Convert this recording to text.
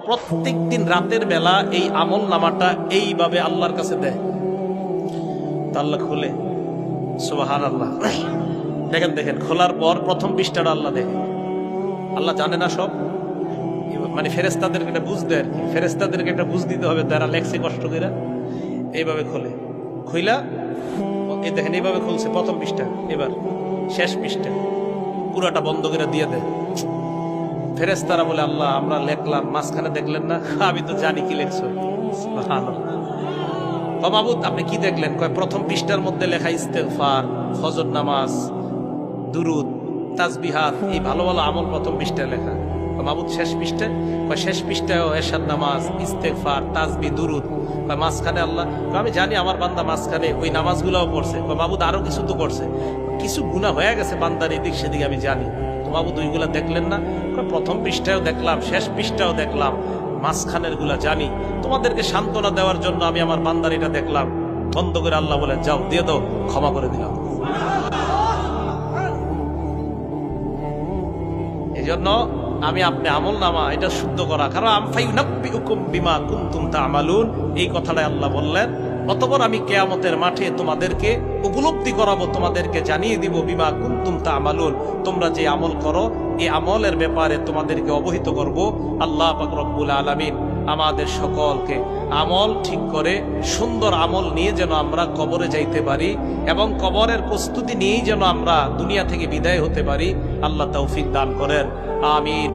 প্রত্যেক দিন রাতের বেলা এই আমল নামাটা এইভাবে আল্লাহর কাছে দেয়, তা আল্লাহ খুলে, সুবহানাল্লাহ। দেখেন দেখেন, খোলার পর প্রথম পৃষ্ঠাটা আল্লাহ দেখে। আল্লাহ জানে না সব, মানে ফেরেশতাদেরকে এটা বুঝ দেয় আর কি, ফেরেশতাদেরকে এটা বুঝ দিতে হবে, তারা লেখছে কষ্ট করে। এইভাবে খোলে, খুইলা এই দেখেন এইভাবে খুলছে প্রথম পৃষ্ঠা, এবার শেষ পৃষ্ঠা পুরাটা বন্ধ করে দিয়ে দেয়। ফেরেশতারা বলে, আল্লাহ আমরা লেখলাম, মাঝখানে দেখলেন না? আমি তো জানি কি লেখছো। মাবুদ আপনি কি দেখলেন? কয় প্রথম পৃষ্ঠার মধ্যে লেখা ইস্তেগফার, ফজর নামাজ, দুরুদ, তাসবিহাত, এই ভালো ভালো আমল প্রথম পৃষ্ঠায় লেখা। মাবুদ শেষ পৃষ্ঠায়? কয় শেষ পৃষ্ঠায় এরশাদ নামাজ, ইস্তেগফার, তাসবিহ, দুরুদ। কয় মাঝখানে আল্লাহ? আমি জানি আমার বান্দা মাঝখানে ওই নামাজগুলোও পড়ছে। কয় মাবুদ আরো কিছু তো করছে, কিছু গুনাহ হয়ে গেছে বান্দার এদিক সেদিক আমি জানি। তো মাবুদ ওইগুলা দেখলেন না? প্রথম পৃষ্ঠায়ও দেখলাম, শেষ পৃষ্ঠাও দেখলাম, মাঝখানের গুলা জানি। তোমাদেরকে সান্ত্বনা দেওয়ার জন্য আমি আমার বান্দার এটা দেখলাম। বন্ধ করে আল্লাহ বলে, যাও দিয়ে দাও, ক্ষমা করে দিলাম। এই জন্য আমি আপনি আমল নামা এটা শুদ্ধ করা, কারণ আমফাইউনাব্বিউকুম বিমা কুনতুম তা'মালুন, এই কথাটাই আল্লাহ বললেন। অতঃপর আমি কিয়ামতের মাঠে তোমাদেরকে উপলব্ধি করাবো, তোমাদেরকে জানিয়ে দিব, বিমা কুনতুম তা'মালুন, তোমরা যে আমল করো এই আমলের ব্যাপারে তোমাদেরকে অবহিত করব। আল্লাহ পাক রব্বুল আলামিন আমাদের সকলকে আমল ঠিক করে সুন্দর আমল নিয়ে যেন আমরা কবরে যাইতে পারি, এবং কবরের প্রস্তুতি নিয়েই যেন আমরা দুনিয়া থেকে বিদায় হতে পারি। আল্লাহ তৌফিক দান করেন, আমিন।